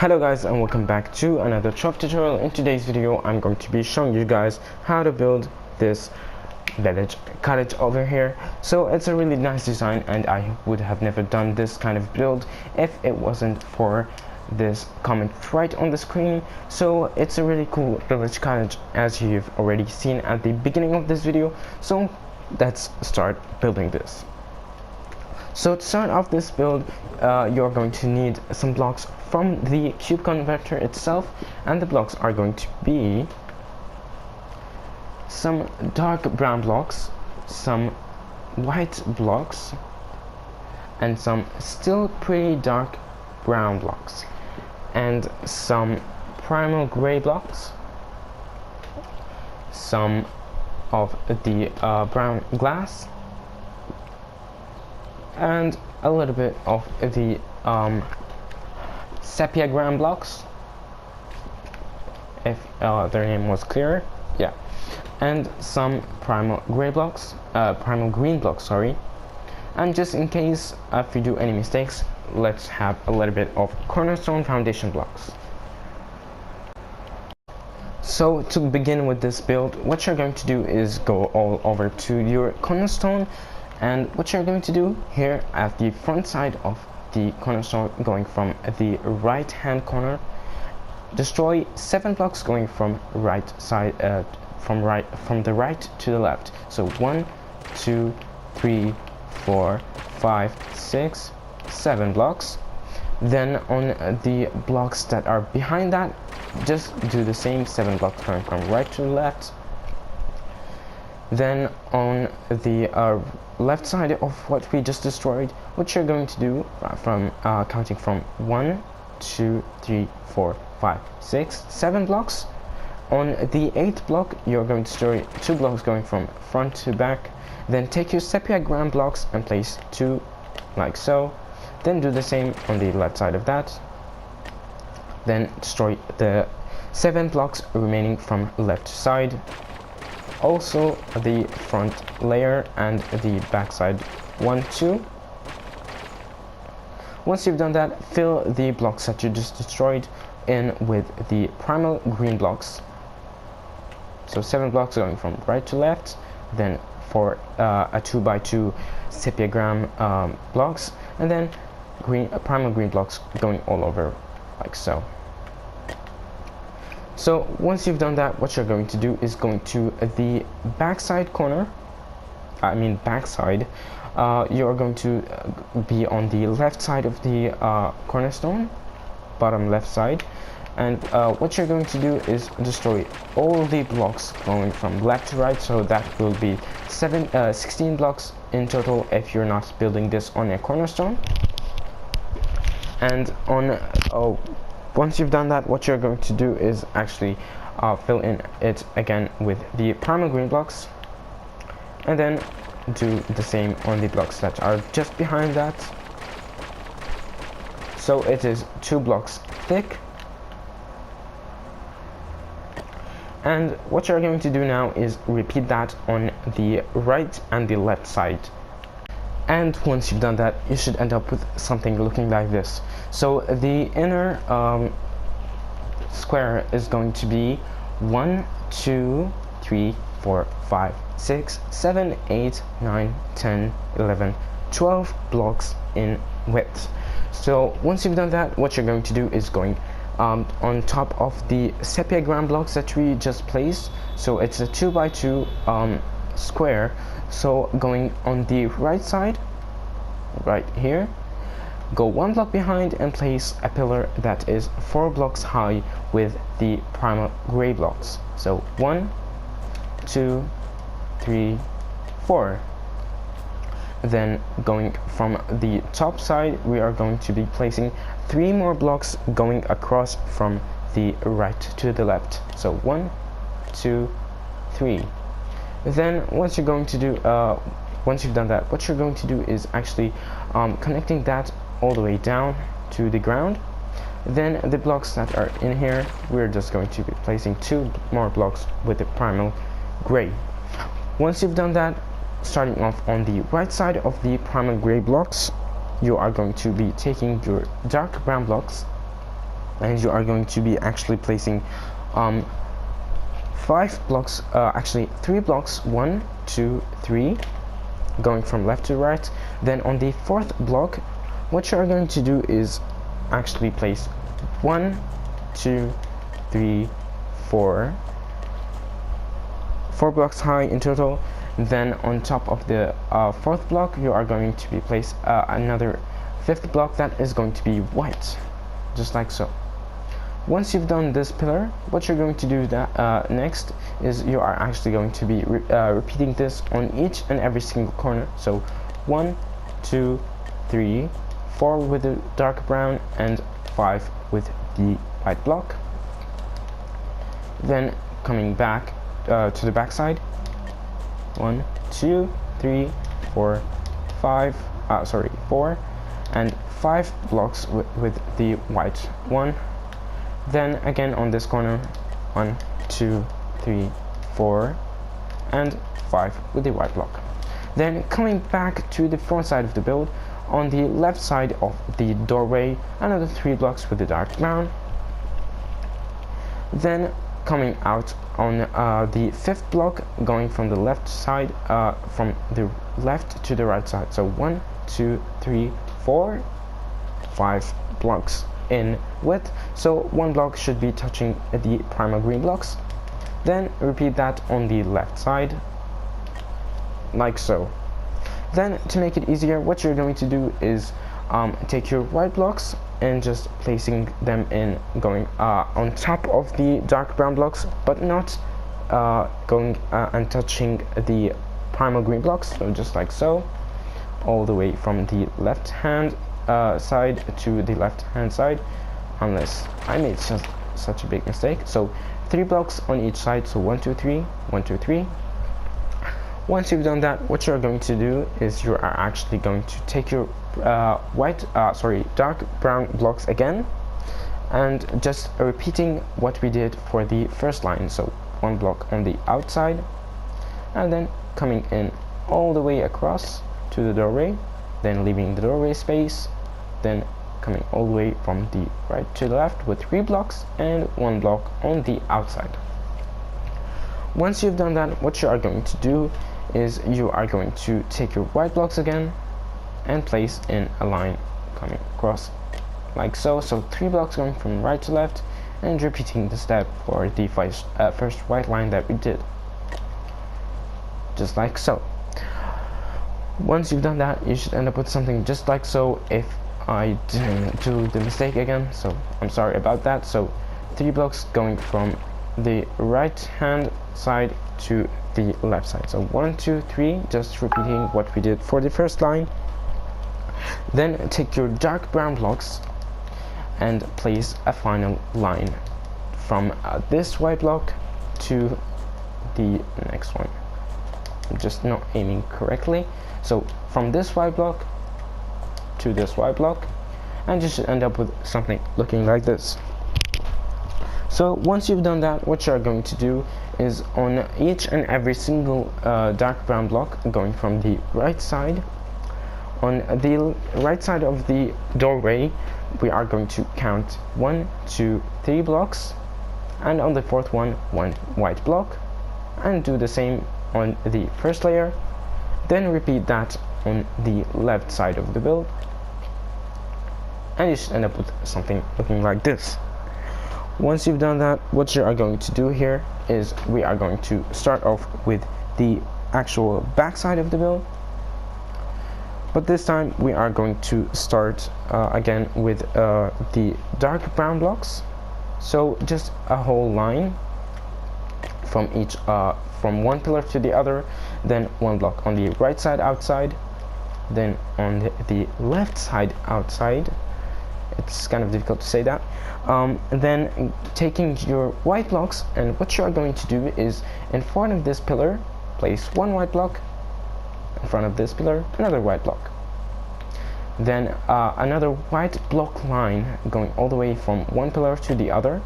Hello guys, and welcome back to another TROVE tutorial. In today's video I'm going to be showing you guys how to build this cottage over here. So it's a really nice design, and I would have never done this kind of build if it wasn't for this comment right on the screen. So it's a really cool village cottage, as you've already seen at the beginning of this video. So let's start building this. So to start off this build, you're going to need some blocks from the cube converter itself, and the blocks are going to be some dark brown blocks, some white blocks, and some still pretty dark brown blocks, and some primal gray blocks, some of the brown glass, and a little bit of the sepia gram blocks, if their name was clearer, yeah, and some primal green blocks, sorry. And just in case if you do any mistakes, let's have a little bit of cornerstone foundation blocks. So to begin with this build, what you're going to do is go all over to your cornerstone, and what you're going to do here at the front side of the cornerstone, going from the right hand corner, destroy 7 blocks going from right side, from the right to the left. So 1, 2, 3, 4, 5, 6, 7 blocks. Then on the blocks that are behind that, just do the same 7 blocks going from right to the left. Then on the left side of what we just destroyed, what you're going to do from counting from 1, 2, 3, 4, 5, 6, 7 blocks. On the 8th block, you're going to destroy 2 blocks going from front to back. Then take your sepia gram blocks and place 2 like so. Then do the same on the left side of that. Then destroy the 7 blocks remaining from left side. Also the front layer and the back side 1, 2. Once you've done that, fill the blocks that you just destroyed in with the primal green blocks. So 7 blocks going from right to left, then for a 2x2 sepia gram blocks, and then primal green blocks going all over like so. So once you've done that, what you're going to do is going to the backside corner, you're going to be on the left side of the cornerstone, bottom left side, and what you're going to do is destroy all the blocks going from left to right. So that will be 16 blocks in total if you're not building this on a cornerstone. And on once you've done that, what you're going to do is actually fill in it again with the primal green blocks, and then do the same on the blocks that are just behind that. So it is 2 blocks thick. And what you're going to do now is repeat that on the right and the left side. And once you've done that, you should end up with something looking like this. So the inner square is going to be 1, 2, 3, 4, 5, 6, 7, 8, 9, 10, 11, 12 blocks in width. So once you've done that, what you're going to do is going on top of the sepia gram blocks that we just placed. So it's a 2x2 square. So going on the right side, right here, go 1 block behind and place a pillar that is 4 blocks high with the primal gray blocks. So 1, 2, 3, 4. Then going from the top side, we are going to be placing 3 more blocks going across from the right to the left. So 1, 2, 3. Then once you're going to do once you've done that, what you're going to do is actually connecting that all the way down to the ground. Then the blocks that are in here, we're just going to be placing 2 more blocks with the primal gray. Once you've done that, starting off on the right side of the primal gray blocks, you are going to be taking your dark brown blocks and you are going to be actually placing 5 blocks, actually 3 blocks, 1, 2, 3, going from left to right. Then on the 4th block, what you are going to do is actually place 1, 2, 3, 4 blocks high in total. Then on top of the 4th block, you are going to be place another 5th block that is going to be white, just like so. Once you've done this pillar, what you're going to do next is you are actually going to be repeating this on each and every single corner. So 1, 2, 3, 4 with the dark brown, and 5 with the white block. Then coming back to the back side, 1, 2, 3, 4, 5, 4 and 5 blocks with the white one. Then again on this corner, 1, 2, 3, 4 and 5 with the white block. Then coming back to the front side of the build, on the left side of the doorway, another 3 blocks with the dark brown. Then coming out on the 5th block, going from the left side, from the left to the right side. So 1, 2, 3, 4, 5 blocks in width, so 1 block should be touching the primal green blocks. Then repeat that on the left side, like so. Then to make it easier, what you're going to do is take your white blocks and just placing them in, going on top of the dark brown blocks, but not going and touching the primal green blocks. So just like so, all the way from the left hand side to the left hand side, unless I made such a big mistake. So 3 blocks on each side, so 1, 2, 3, 1, 2, 3. Once you've done that, what you're going to do is you are actually going to take your dark brown blocks again, and just repeating what we did for the first line. So 1 block on the outside, and then coming in all the way across to the doorway, then leaving the doorway space, then coming all the way from the right to the left with 3 blocks and 1 block on the outside. Once you've done that, what you are going to do is you are going to take your white blocks again and place in a line coming across like so. So 3 blocks going from right to left, and repeating the step for the first white line that we did, just like so. Once you've done that, you should end up with something just like so. If I didn't do the mistake again, so I'm sorry about that. So 3 blocks going from the right hand side to the left side. So 1, 2, 3, just repeating what we did for the first line. Then take your dark brown blocks and place a final line from this white block to the next one. I'm just not aiming correctly. So from this white block to this white block, and you should end up with something looking like this. So once you've done that, what you're going to do is on each and every single dark brown block, going from the right side, on the right side of the doorway, we are going to count 1, 2, 3 blocks, and on the 4th one, 1 white block, and do the same on the first layer. Then repeat that on the left side of the build, and you should end up with something looking like this. Once you've done that, what you are going to do here is we are going to start off with the actual back side of the build, but this time we are going to start again with the dark brown blocks. So just a whole line from each from one pillar to the other, then 1 block on the right side outside, then on the left side outside. It's kind of difficult to say that. Then taking your white blocks, and what you are going to do is in front of this pillar place 1 white block, in front of this pillar another white block, then another white block line going all the way from one pillar to the other,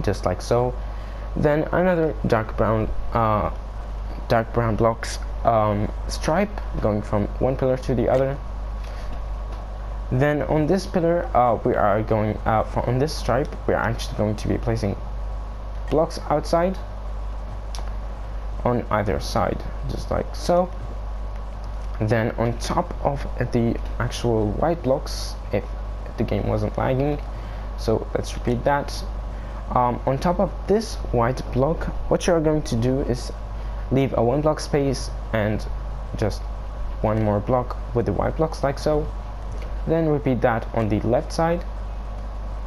just like so. Then another dark brown blocks stripe going from one pillar to the other, Then on this pillar, we are going on this stripe, we are actually going to be placing blocks outside on either side, just like so. Then on top of the actual white blocks, if the game wasn't lagging, so let's repeat that. On top of this white block, what you're going to do is leave a 1 block space and just 1 more block with the white blocks, like so. Then repeat that on the left side,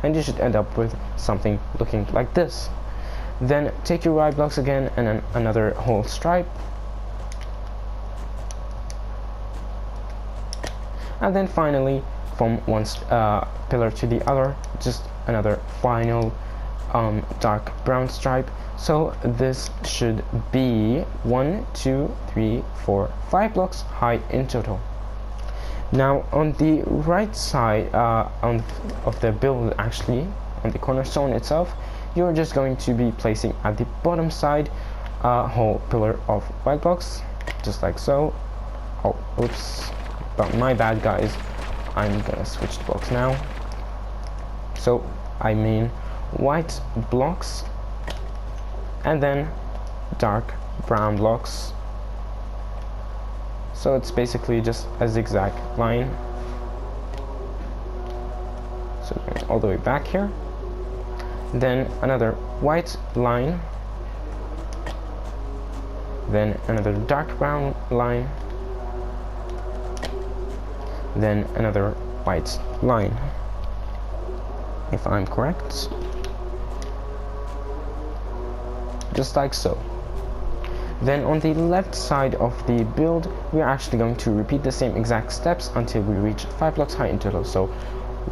and you should end up with something looking like this. Then take your white blocks again and then another whole stripe, and then finally from one pillar to the other, just another final dark brown stripe. So this should be 1, 2, 3, 4, 5 blocks high in total. Now on the right side of the build, actually on the cornerstone itself, you're just going to be placing at the bottom side a whole pillar of white blocks, just like so. Oh, oops, but my bad, guys. I'm gonna switch the blocks now. So I mean white blocks and then dark brown blocks. So it's basically just a zigzag line. So going all the way back here. Then another white line. Then another dark brown line. Then another white line, if I'm correct. Just like so. Then on the left side of the build, we are actually going to repeat the same exact steps until we reach 5 blocks high in total. So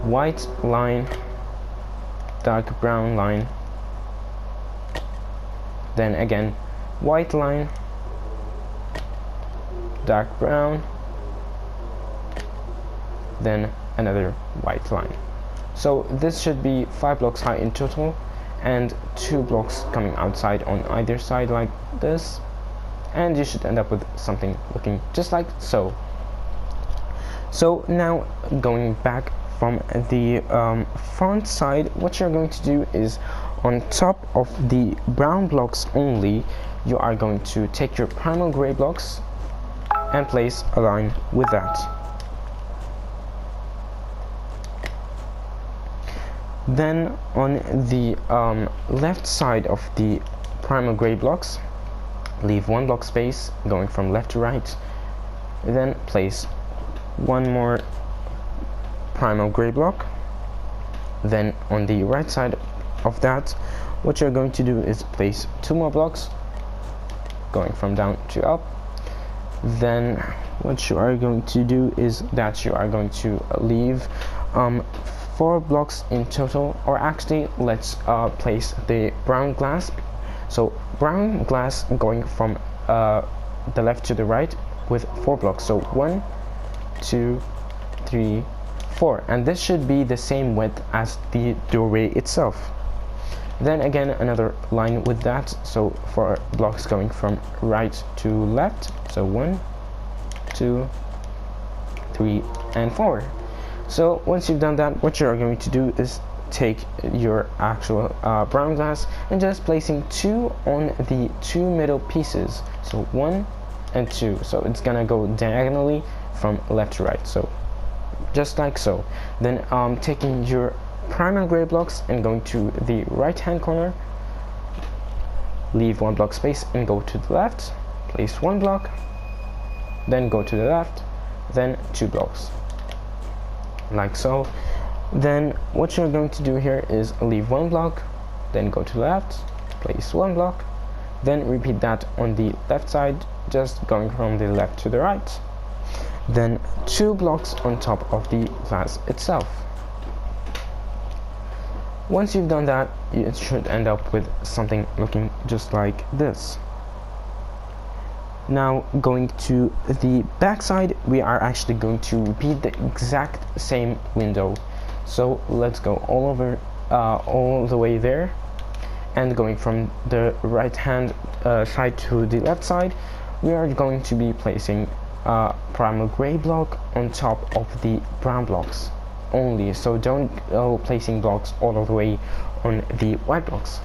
white line, dark brown line, then again white line, dark brown, then another white line. So this should be 5 blocks high in total, and 2 blocks coming outside on either side like this, and you should end up with something looking just like so. So now going back from the front side, what you're going to do is on top of the brown blocks only, you are going to take your primal gray blocks and place a line with that. Then on the left side of the primal gray blocks, leave 1 block space going from left to right, then place 1 more primal gray block. Then on the right side of that, what you're going to do is place 2 more blocks going from down to up. Then what you are going to do is that you are going to leave 4 blocks in total, or actually let's place the brown glass. So brown glass going from the left to the right with 4 blocks. So 1, 2, 3, 4, and this should be the same width as the doorway itself. Then again another line with that, so 4 blocks going from right to left. So 1, 2, 3, and 4. So once you've done that, what you're going to do is take your actual brown glass and just placing 2 on the 2 middle pieces. So 1 and 2. So it's gonna go diagonally from left to right. So just like so. Then taking your primal gray blocks and going to the right hand corner, leave 1 block space and go to the left, place 1 block, then go to the left, then 2 blocks. Like so. Then what you're going to do here is leave 1 block, then go to the left, place 1 block, then repeat that on the left side, just going from the left to the right, then 2 blocks on top of the glass itself. Once you've done that, it should end up with something looking just like this. Now going to the back side, we are actually going to repeat the exact same window. So let's go all the way there, and going from the right hand side to the left side, we are going to be placing a primal gray block on top of the brown blocks. only, so don't go placing blocks all of the way on the white blocks.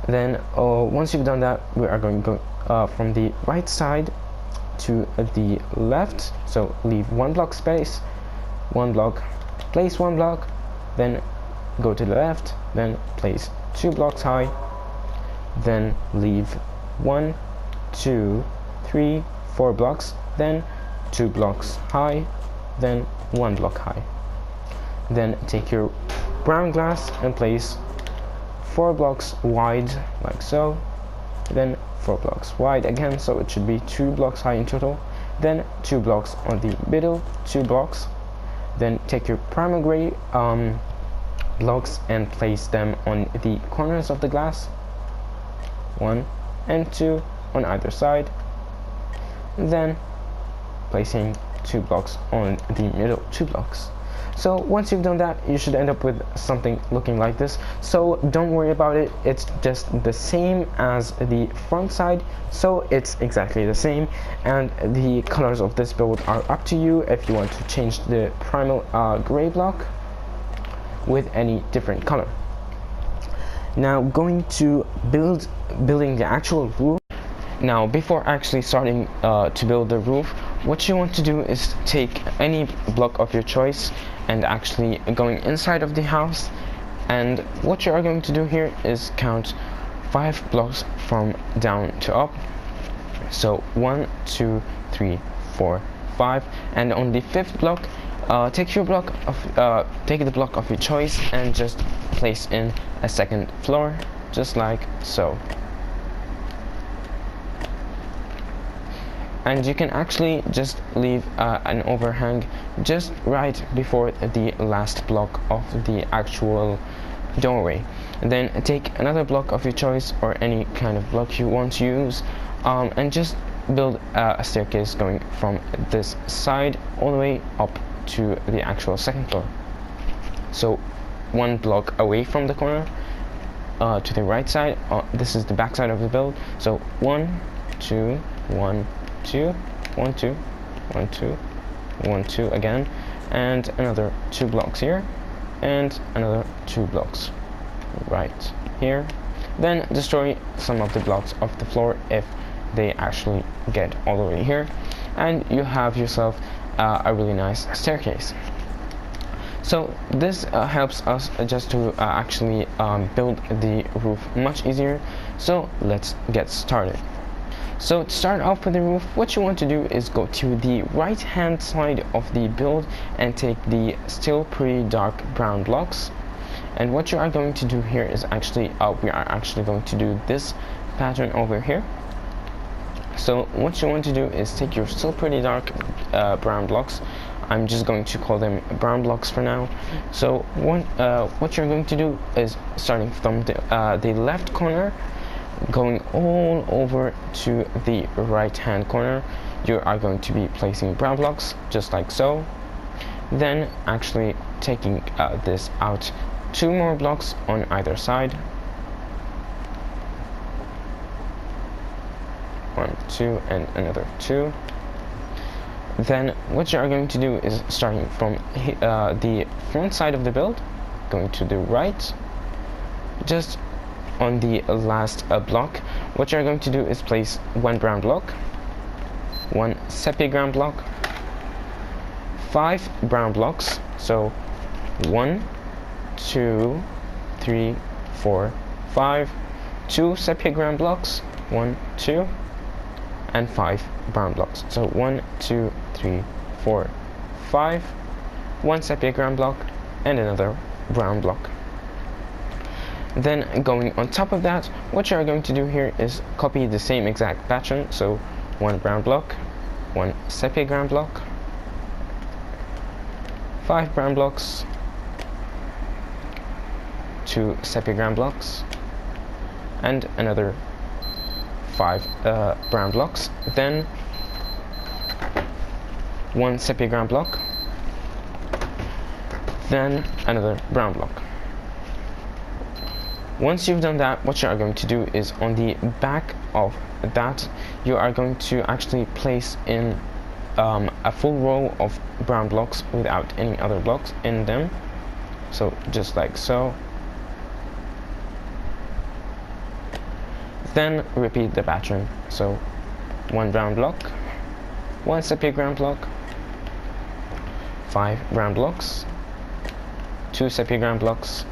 Then once you've done that, we are going to go from the right side to the left, so leave 1 block space, 1 block, place 1 block, then go to the left, then place 2 blocks high, then leave 1, 2, 3, 4 blocks, then 2 blocks high, then 1 block high. Then take your brown glass and place 4 blocks wide, like so, then 4 blocks wide again, so it should be 2 blocks high in total, then 2 blocks on the middle, 2 blocks, then take your primal gray blocks and place them on the corners of the glass, 1 and 2 on either side, then placing 2 blocks on the middle 2 blocks. So once you've done that, you should end up with something looking like this. So don't worry about it, it's just the same as the front side, so it's exactly the same, and the colors of this build are up to you if you want to change the primal gray block with any different color. Now going to building the actual roof. Now before actually starting to build the roof, what you want to do is take any block of your choice and actually going inside of the house, and what you are going to do here is count 5 blocks from down to up, so 1, 2, 3, 4, 5, and on the 5th block take the block of your choice and just place in a 2nd floor, just like so. And you can actually just leave an overhang just right before the last block of the actual doorway. And then take another block of your choice or any kind of block you want to use, and just build a staircase going from this side all the way up to the actual 2nd floor. So 1 block away from the corner to the right side. This is the back side of the build. So 1, 2, 1, 2, 1, 2, 1, 2, 1, 2 again, and another 2 blocks here, and another 2 blocks right here. Then destroy some of the blocks of the floor if they actually get all the way here, and you have yourself a really nice staircase. So this helps us just to actually build the roof much easier. So let's get started. So to start off with the roof, what you want to do is go to the right hand side of the build and take the still pretty dark brown blocks, and what you are going to do here is actually we are actually going to do this pattern over here. So what you want to do is take your still pretty dark brown blocks. I'm just going to call them brown blocks for now. So what you're going to do is starting from the left corner, going all over to the right hand corner, you are going to be placing brown blocks just like so. Then actually taking this out 2 more blocks on either side, 1, 2, and another 2. Then what you are going to do is starting from the front side of the build, going to the right, just on the last block, what you're going to do is place 1 brown block, 1 sepia brown block, 5 brown blocks, so 1, 2, 3, 4, 5, 2 sepia brown blocks, 1, 2, and 5 brown blocks, so 1, 2, 3, 4, 5, 1 sepia brown block, and another brown block. Then going on top of that, what you are going to do here is copy the same exact pattern, so 1 brown block, 1 sepia brown block, 5 brown blocks, 2 sepia brown blocks, and another 5 brown blocks, then 1 sepia brown block, then another brown block. Once you've done that, what you are going to do is on the back of that, you are going to actually place in a full row of brown blocks without any other blocks in them. So just like so. Then repeat the pattern. So one brown block, one sepia ground block, 5 brown blocks, 2 sepia ground blocks,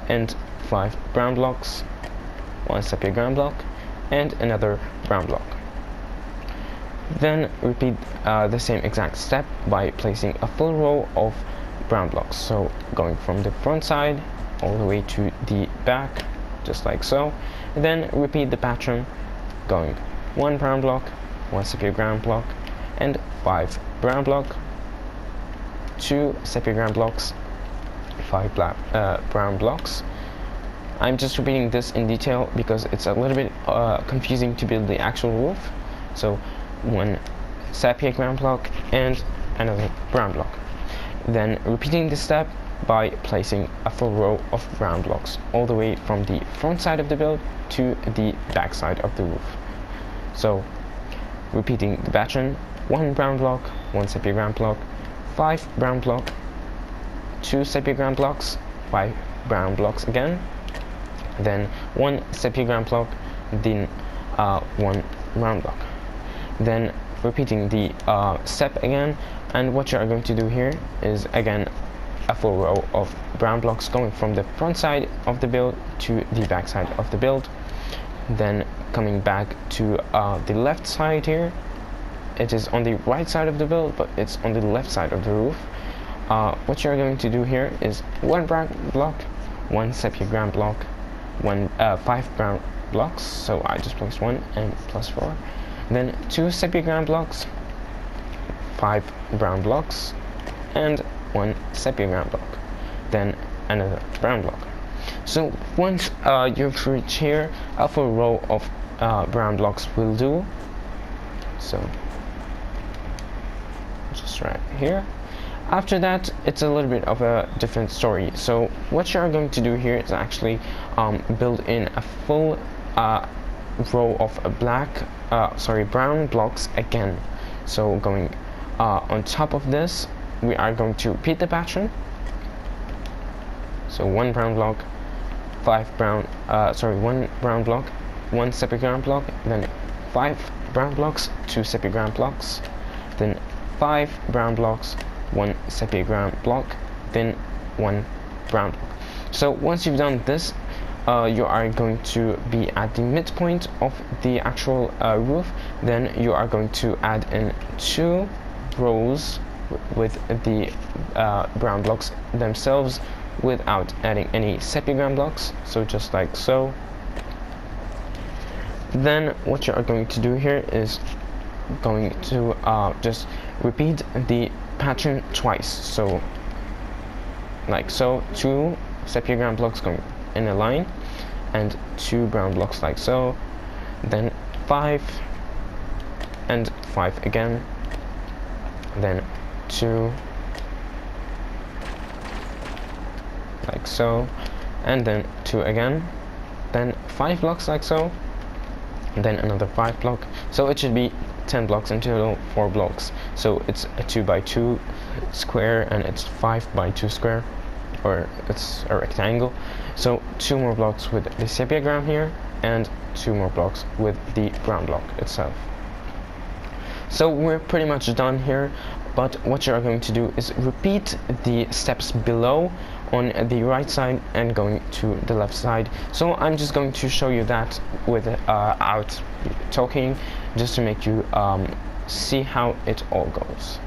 and 5 brown blocks, 1 sepia ground block, and another brown block. Then repeat the same exact step by placing a full row of brown blocks. So going from the front side all the way to the back, just like so. And then repeat the pattern, going 1 brown block, 1 sepia ground block, and 5 brown block, 2 sepia ground blocks, 5 brown blocks. I'm just repeating this in detail because it's a little bit confusing to build the actual roof. So 1 sepia ground block and another brown block. Then repeating the step by placing a full row of brown blocks all the way from the front side of the build to the back side of the roof. So repeating the pattern, 1 brown block, 1 sepia ground block, 5 brown block, 2 sepia ground blocks, 5 brown blocks again, then 1 sepia ground block, then 1 brown block. Then repeating the step again, and what you are going to do here is again a full row of brown blocks going from the front side of the build to the back side of the build. Then coming back to the left side here, it is on the right side of the build, but it's on the left side of the roof. What you're going to do here is 1 brown block, 1 sepia ground block, 5 brown blocks, so I just placed 1 and plus 4, then 2 sepia ground blocks, 5 brown blocks, and 1 sepia ground block, then another brown block. So once you've reached here, a full row of brown blocks will do. So just right here. After that, it's a little bit of a different story. So what you're going to do here is actually build in a full row of brown blocks again. So going on top of this, we are going to repeat the pattern. So 1 brown block, 1 brown block, 1 sepia ground block, then 5 brown blocks, 2 sepia ground blocks, then 5 brown blocks, 1 sepia ground block, then 1 brown block. So once you've done this, you are going to be at the midpoint of the actual roof. Then you are going to add in 2 rows with the brown blocks themselves without adding any sepia ground blocks, so just like so. Then what you are going to do here is going to just repeat the pattern twice, so like so, 2 sepia ground blocks going in a line and 2 brown blocks like so, then 5 and 5 again, then 2 like so, and then 2 again, then 5 blocks like so, then another 5 block. So it should be 10 blocks until 4 blocks. So it's a 2 by 2 square and it's 5 by 2 square, or it's a rectangle. So 2 more blocks with the sepia ground here and 2 more blocks with the brown block itself. So we're pretty much done here, but what you're going to do is repeat the steps below on the right side and going to the left side. So I'm just going to show you that without talking, just to make you see how it all goes.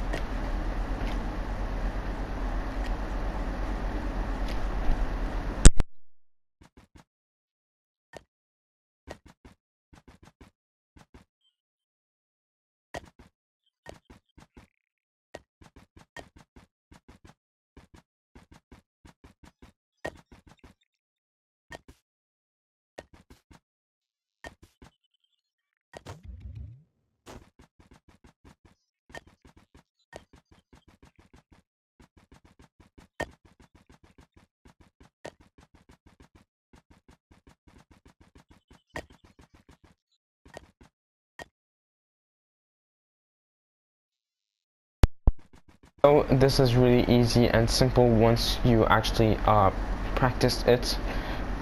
So this is really easy and simple once you actually practice it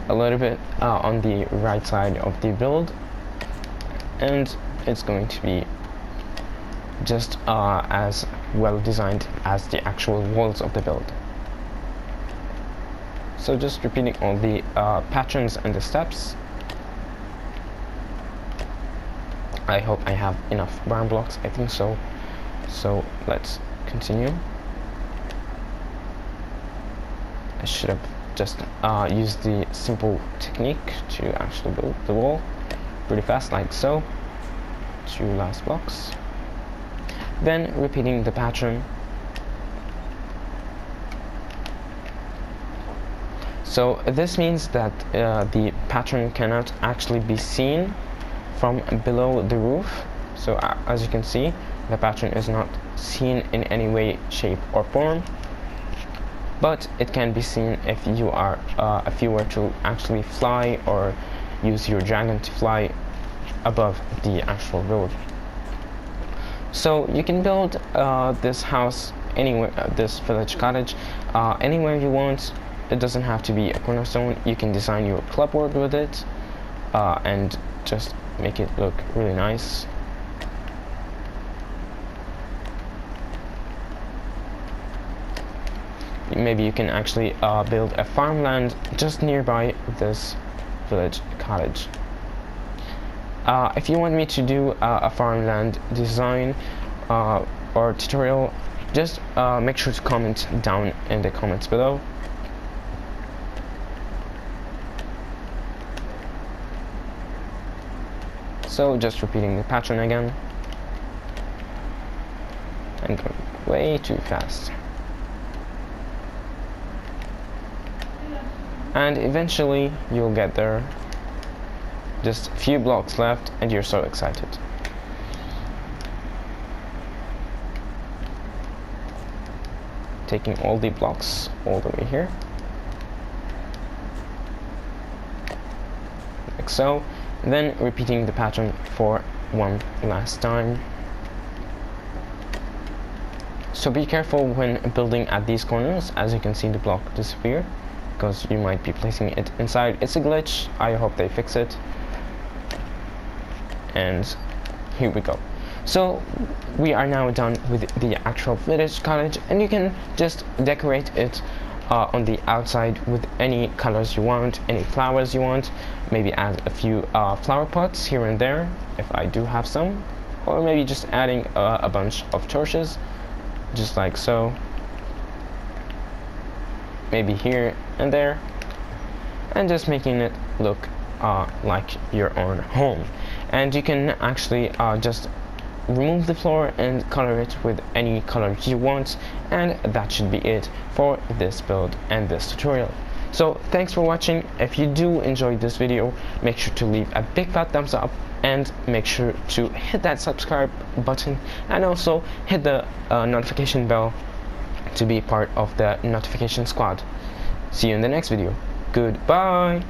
a little bit on the right side of the build, and it's going to be just as well designed as the actual walls of the build. So just repeating all the patterns and the steps. I hope I have enough brown blocks. I think so. So let's continue. I should have just used the simple technique to actually build the wall pretty fast, like so. 2 last blocks. Then repeating the pattern. So this means that the pattern cannot actually be seen from below the roof. So as you can see, the pattern is not seen in any way, shape or form, but it can be seen if you were to actually fly or use your dragon to fly above the actual road. So you can build this house anywhere, this village cottage, anywhere you want. It doesn't have to be a cornerstone. You can design your clubboard with it and just make it look really nice. Maybe you can actually build a farmland just nearby this village cottage. If you want me to do a farmland design or tutorial, just make sure to comment down in the comments below. So just repeating the pattern again and going way too fast. And eventually you'll get there. Just a few blocks left and you're so excited. Taking all the blocks all the way here. Like so. Then repeating the pattern for one last time. So be careful when building at these corners. As you can see, the block disappear because you might be placing it inside. It's a glitch. I hope they fix it. And here we go. So we are now done with the actual village cottage, and you can just decorate it on the outside with any colors you want, any flowers you want. Maybe add a few flower pots here and there if I do have some, or maybe just adding a bunch of torches just like so, maybe here and there, and just making it look like your own home. And you can actually just remove the floor and color it with any color you want, and that should be it for this build and this tutorial. So thanks for watching. If you do enjoy this video, make sure to leave a big fat thumbs up and make sure to hit that subscribe button and also hit the notification bell to be part of the notification squad. See you in the next video. Goodbye.